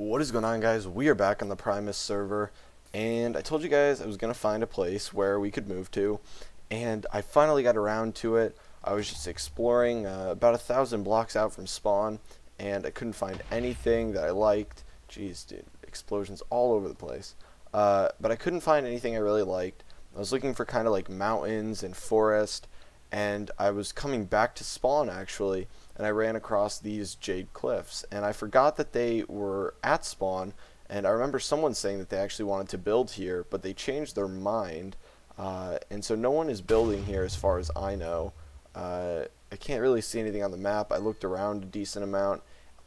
What is going on, guys? We are back on the Primus server, and I told you guys I was going to find a place where we could move to, and I finally got around to it. I was just exploring about 1,000 blocks out from spawn, and I couldn't find anything that I liked. Jeez, dude, explosions all over the place. But I couldn't find anything I really liked. I was looking for kind of like mountains and forest, and I was coming back to spawn actually, and I ran across these jade cliffs, and I forgot that they were at spawn, and I remember someone saying that they actually wanted to build here, but they changed their mind, and so no one is building here as far as I know. I can't really see anything on the map. I looked around a decent amount,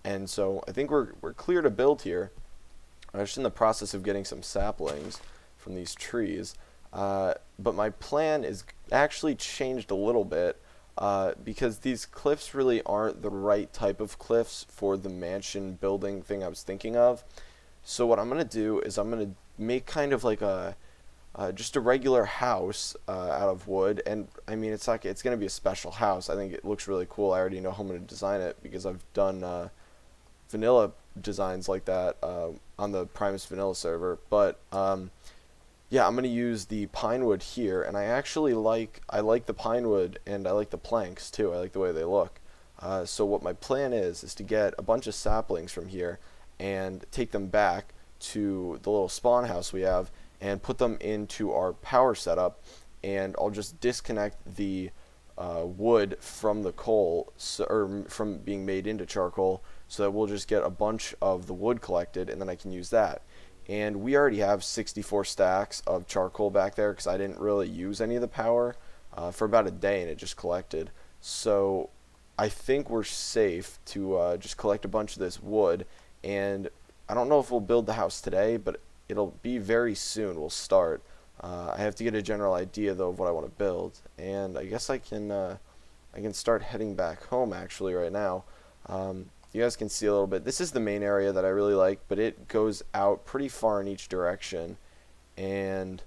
and so I think we're clear to build here. I'm just in the process of getting some saplings from these trees, but my plan is actually changed a little bit. Because these cliffs really aren't the right type of cliffs for the mansion building thing I was thinking of. So what I'm going to do is I'm going to make kind of like a just a regular house out of wood, and I mean it's going to be a special house. I think it looks really cool. I already know how I'm going to design it because I've done vanilla designs like that on the Primus vanilla server, but yeah, I'm going to use the pine wood here, and I actually like the pine wood, and I like the planks too. I like the way they look. So what my plan is to get a bunch of saplings from here and take them back to the little spawn house we have and put them into our power setup, and I'll just disconnect the wood from the coal, or from being made into charcoal, so that we'll just get a bunch of the wood collected, and then I can use that. And we already have 64 stacks of charcoal back there because I didn't really use any of the power for about a day, and it just collected. So I think we're safe to just collect a bunch of this wood, and I don't know if we'll build the house today, but it'll be very soon. We'll start. I have to get a general idea though of what I want to build, and I guess I can start heading back home actually right now. You guys can see a little bit. This is the main area that I really like, but it goes out pretty far in each direction. And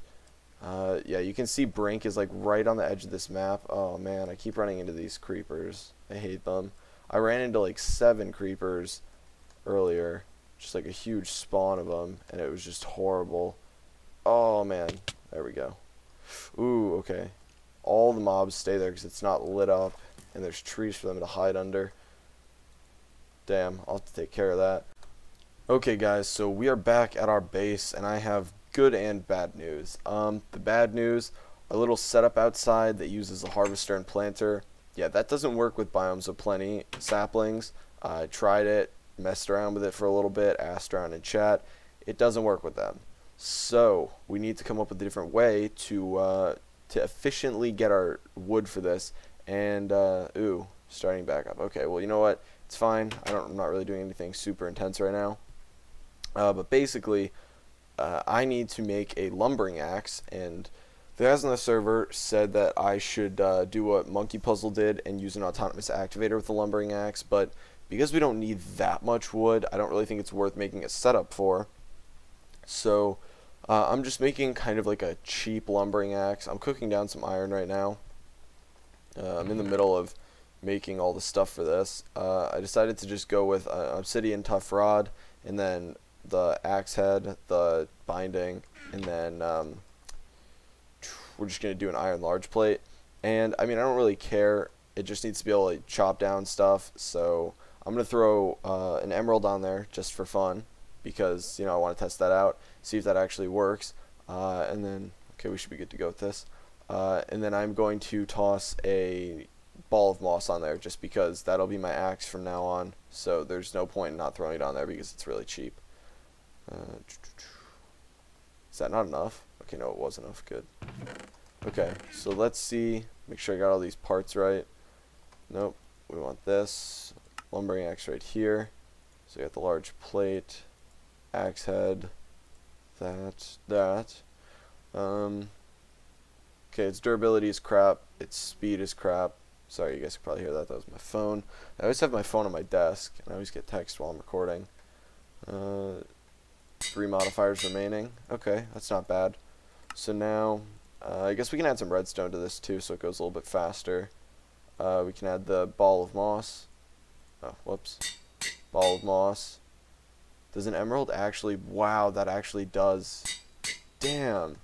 yeah, you can see Brink is like right on the edge of this map. Oh man, I keep running into these creepers. I hate them. I ran into like 7 creepers earlier, just like a huge spawn of them, and it was just horrible. Oh man, there we go. Ooh, okay. All the mobs stay there because it's not lit up, and there's trees for them to hide under. Damn, I'll have to take care of that. Okay guys, so we are back at our base, and I have good and bad news. The bad news, a little setup outside that uses a harvester and planter. Yeah, that doesn't work with Biomes of Plenty saplings. I tried it, messed around with it for a little bit, asked around in chat. It doesn't work with them. So we need to come up with a different way to efficiently get our wood for this. And ooh, starting back up. Okay, well you know what? It's fine. I'm not really doing anything super intense right now. But basically, I need to make a lumbering axe, and the guys on the server said that I should do what Monkey Puzzle did and use an autonomous activator with the lumbering axe, but because we don't need that much wood, I don't really think it's worth making a setup for. So I'm just making kind of like a cheap lumbering axe. I'm cooking down some iron right now. I'm in the middle of making all the stuff for this. I decided to just go with obsidian tough rod, and then the axe head, the binding, and then we're just going to do an iron large plate. And I mean, I don't really care, it just needs to be able to chop down stuff, so I'm going to throw an emerald on there just for fun, because you know I want to test that out, see if that actually works. And then okay, we should be good to go with this. And then I'm going to toss a ball of moss on there, just because that'll be my axe from now on, so there's no point in not throwing it on there because it's really cheap. Is that not enough? Okay, no, it was enough. Good. Okay, so let's see, make sure I got all these parts right. Nope, we want this lumbering axe right here, so we got the large plate, axe head, that okay, its durability is crap, its speed is crap. Sorry, you guys can probably hear that. That was my phone. I always have my phone on my desk, and I always get text while I'm recording. 3 modifiers remaining. Okay, that's not bad. So now, I guess we can add some redstone to this too, so it goes a little bit faster. We can add the ball of moss. Oh, whoops. Ball of moss. Does an emerald actually... Wow, that actually does. Damn.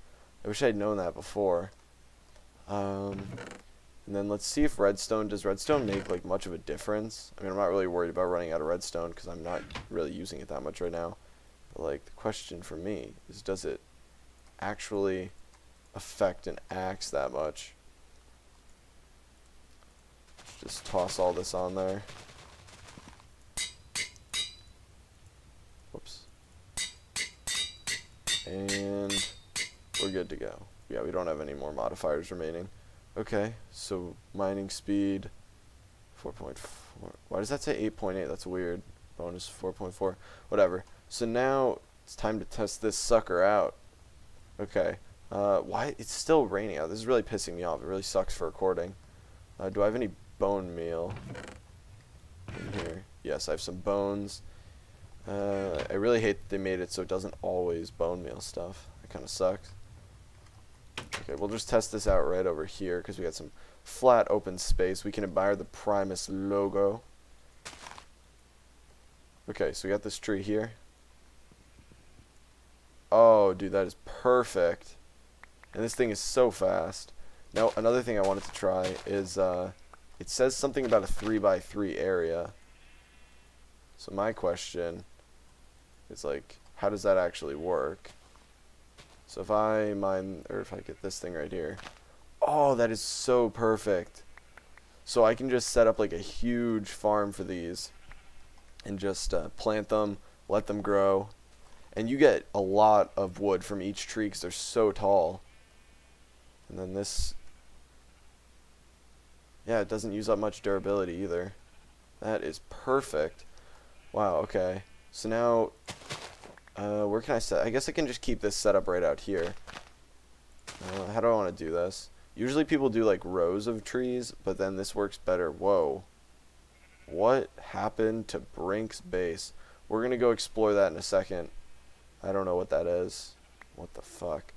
I wish I'd known that before. And then let's see if redstone... Does redstone make, like, much of a difference? I mean, I'm not really worried about running out of redstone because I'm not really using it that much right now. But, like, the question for me is, does it actually affect an axe that much? Just toss all this on there. Whoops. And we're good to go. Yeah, we don't have any more modifiers remaining. Okay, so mining speed 4.4. Why does that say 8.8? That's weird. Bonus 4.4. Whatever. So now it's time to test this sucker out. Okay. Why? It's still raining out. This is really pissing me off. It really sucks for recording. Do I have any bone meal in here? Yes, I have some bones. I really hate that they made it so it doesn't always bone meal stuff. It kind of sucks. Okay, we'll just test this out right over here because we got some flat open space. We can admire the Primus logo. Okay, so we got this tree here. Oh, dude, that is perfect. And this thing is so fast. Now, another thing I wanted to try is, it says something about a 3x3 area. So my question is, like, how does that actually work? So if I mine, or if I get this thing right here. Oh, that is so perfect. So I can just set up, like, a huge farm for these. And just plant them, let them grow. And you get a lot of wood from each tree because they're so tall. And then this... Yeah, it doesn't use up much durability either. That is perfect. Wow, okay. So now, where can I set? I guess I can just keep this set up right out here. How do I want to do this? Usually people do like rows of trees, but then this works better. Whoa. What happened to Brink's base? We're going to go explore that in a second. I don't know what that is. What the fuck?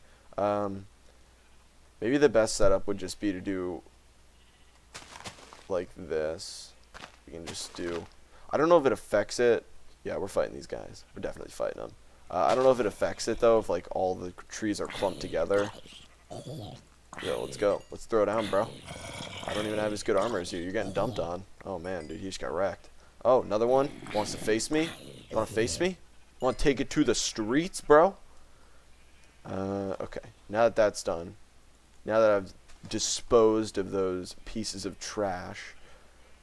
Maybe the best setup would just be to do like this. We can just do... I don't know if it affects it. Yeah, we're fighting these guys. We're definitely fighting them. I don't know if it affects it, though, if like all the trees are clumped together. Yo, let's go. Let's throw down, bro. I don't even have as good armor as you. You're getting dumped on. Oh, man, dude, he just got wrecked. Oh, another one? Wants to face me? You want to face me? Want to take it to the streets, bro? Okay. Now that that's done, now that I've disposed of those pieces of trash,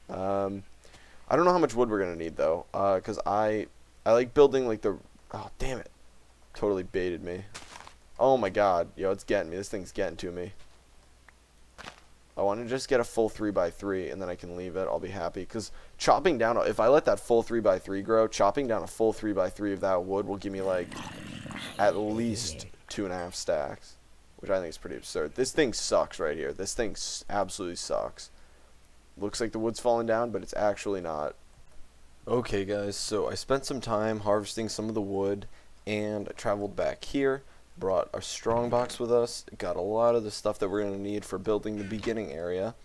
I don't know how much wood we're going to need, though, because I like building, like, the... Oh, damn it. Totally baited me. Oh, my God. Yo, it's getting me. This thing's getting to me. I want to just get a full 3x3, and then I can leave it. I'll be happy, because chopping down... If I let that full 3x3 grow, chopping down a full 3x3 of that wood will give me, like, at least 2.5 stacks, which I think is pretty absurd. This thing sucks right here. This thing absolutely sucks. Looks like the wood's falling down, but it's actually not. Okay, guys, so I spent some time harvesting some of the wood, and I traveled back here, brought our strongbox with us, got a lot of the stuff that we're going to need for building the beginning area,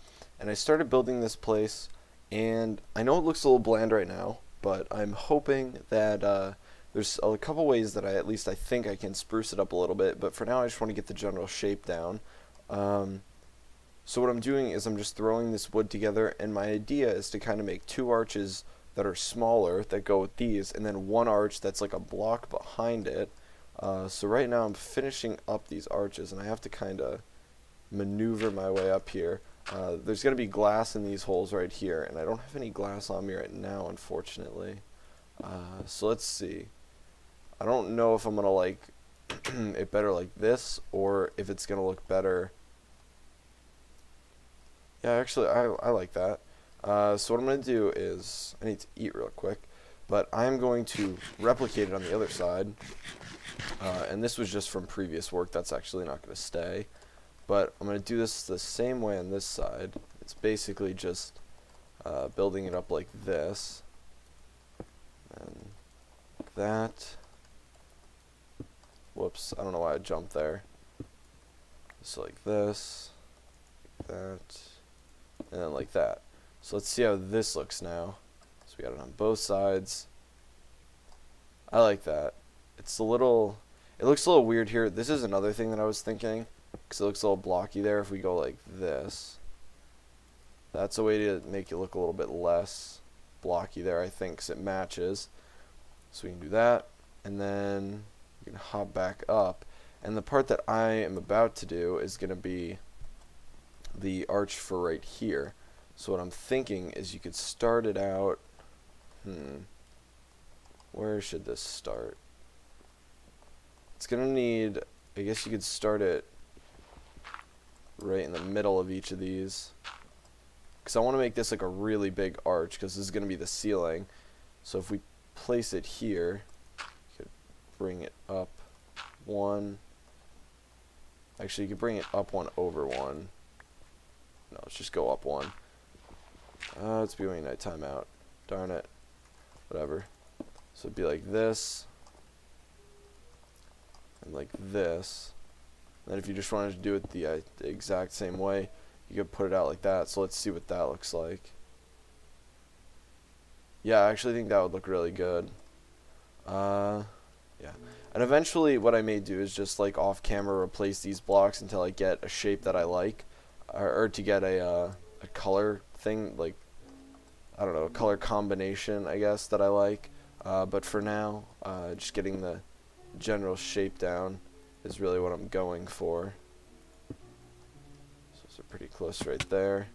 and I started building this place, and I know it looks a little bland right now, but I'm hoping that there's a couple ways that at least I think I can spruce it up a little bit, but for now I just want to get the general shape down. So what I'm doing is I'm just throwing this wood together, and my idea is to kind of make 2 arches that are smaller that go with these, and then 1 arch that's like a block behind it. So right now I'm finishing up these arches, and I have to kind of maneuver my way up here. There's going to be glass in these holes right here, and I don't have any glass on me right now, unfortunately. So let's see. I don't know if I'm going to like it better like this, or if it's going to look better. Yeah, actually, I like that. So what I'm going to do is, I need to eat real quick, but I'm going to replicate it on the other side. And this was just from previous work. That's actually not going to stay. But I'm going to do this the same way on this side. It's basically just building it up like this. And like that. Whoops, I don't know why I jumped there. Just like this. Like that. And then like that. So let's see how this looks now. So we got it on both sides. I like that. It's a little, it looks a little weird here. This is another thing that I was thinking, because it looks a little blocky there. If we go like this, that's a way to make it look a little bit less blocky there, I think, because it matches. So we can do that, and then we can hop back up. And the part that I am about to do is going to be the arch for right here. So what I'm thinking is you could start it out, where should this start? It's going to need, I guess you could start it right in the middle of each of these. Because I want to make this like a really big arch, because this is going to be the ceiling. So if we place it here, you could bring it up one. Actually, you could bring it up one over one. No, let's just go up one. It's becoming night timeout. Darn it. Whatever. So it'd be like this. And like this. And then if you just wanted to do it the exact same way, you could put it out like that. So let's see what that looks like. Yeah, I actually think that would look really good. Yeah. And eventually what I may do is just like off camera replace these blocks until I get a shape that I like. Or to get a color thing, like, I don't know, a color combination, I guess, that I like. But for now, just getting the general shape down is really what I'm going for. So those are pretty close right there.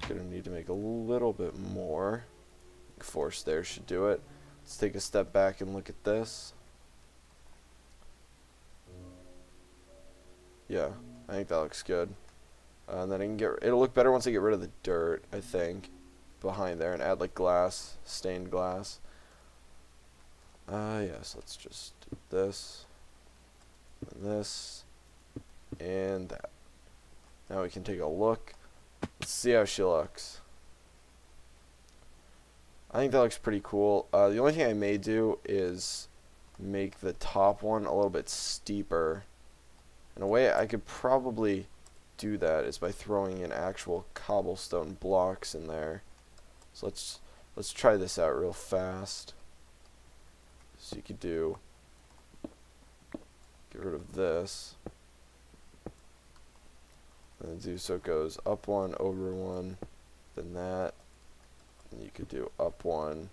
Gonna need to make a little bit more. Force there should do it. Let's take a step back and look at this. Yeah, I think that looks good. And then I can it'll look better once I get rid of the dirt, I think, behind there, and add like glass, stained glass. Yes, let's just do this, and this, and that. Now we can take a look. Let's see how she looks. I think that looks pretty cool. The only thing I may do is make the top one a little bit steeper. In a way, I could probably do that is by throwing in actual cobblestone blocks in there. So let's try this out real fast. So you could get rid of this, and do so it goes up one, over one, then that, and you could do up one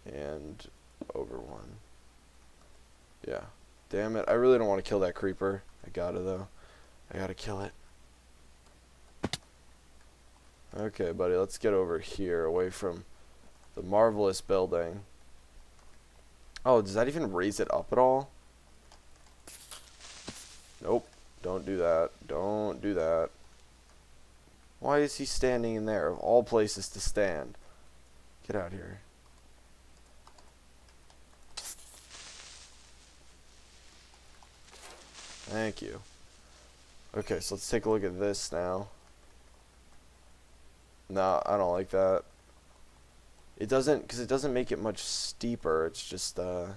and over one. Yeah. Damn it, I really don't want to kill that creeper. I gotta though. I gotta kill it. Okay, buddy, let's get over here, away from the marvelous building. Oh, does that even raise it up at all? Nope. Don't do that. Don't do that. Why is he standing in there, of all places to stand? Get out here. Thank you. Okay, so let's take a look at this now. No, I don't like that. It doesn't, because it doesn't make it much steeper. It's just, yeah,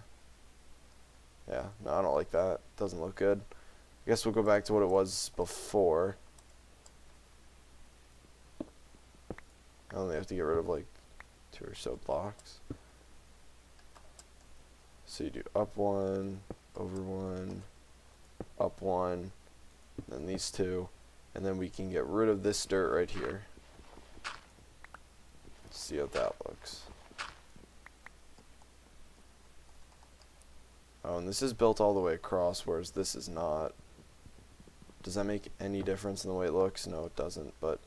no, I don't like that. It doesn't look good. I guess we'll go back to what it was before. I only have to get rid of like 2 or so blocks. So you do up one, over one, up one, then these two, and then we can get rid of this dirt right here. Let's see how that looks. Oh, and this is built all the way across, whereas this is not. Does that make any difference in the way it looks? No, it doesn't, but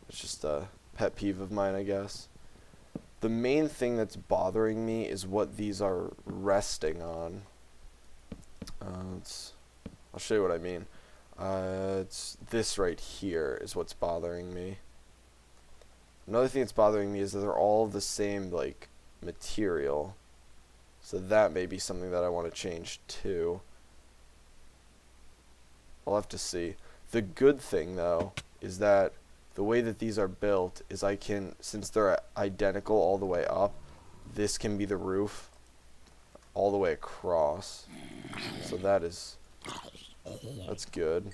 it's just a pet peeve of mine, I guess. The main thing that's bothering me is what these are resting on. I'll show you what I mean. It's this right here is what's bothering me. Another thing that's bothering me is that they're all the same, like, material. So that may be something that I want to change too. I'll have to see. The good thing, though, is that the way that these are built is I can, since they're identical all the way up, this can be the roof all the way across. So that's good.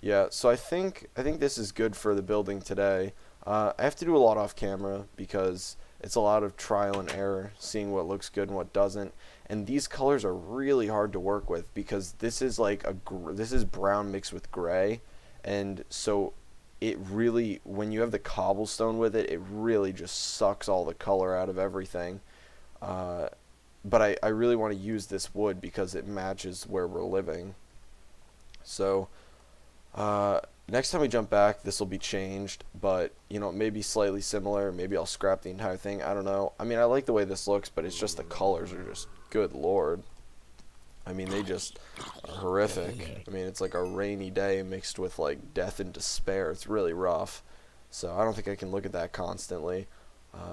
Yeah, so I think this is good for the building today. I have to do a lot off camera because it's a lot of trial and error, seeing what looks good and what doesn't. And these colors are really hard to work with because this is like this is brown mixed with gray, and so it really, when you have the cobblestone with it, it really just sucks all the color out of everything. Uh, but I really want to use this wood because it matches where we're living. So uh, next time we jump back, this will be changed, but you know, maybe slightly similar. Maybe I'll scrap the entire thing. I don't know. I mean, I like the way this looks, but it's just the colors are just, good lord. I mean, they just are horrific. I mean, it's like a rainy day mixed with like death and despair. It's really rough. So I don't think I can look at that constantly.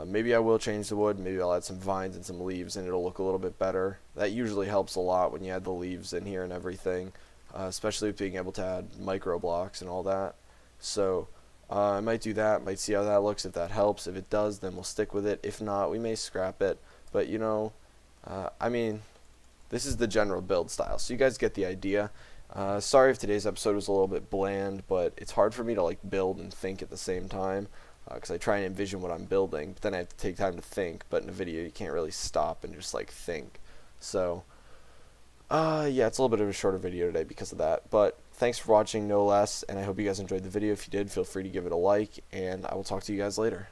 Maybe I will change the wood. Maybe I'll add some vines and some leaves, and it'll look a little bit better. That usually helps a lot when you add the leaves in here and everything, especially with being able to add micro blocks and all that. So I might do that. Might see how that looks. If that helps, if it does, then we'll stick with it. If not, we may scrap it. But you know, I mean, this is the general build style, so you guys get the idea. Sorry if today's episode was a little bit bland, but it's hard for me to like build and think at the same time because I try and envision what I'm building, but then I have to take time to think. But in a video, you can't really stop and just like think. So yeah, it's a little bit of a shorter video today because of that. But thanks for watching, no less, and I hope you guys enjoyed the video. If you did, feel free to give it a like, and I will talk to you guys later.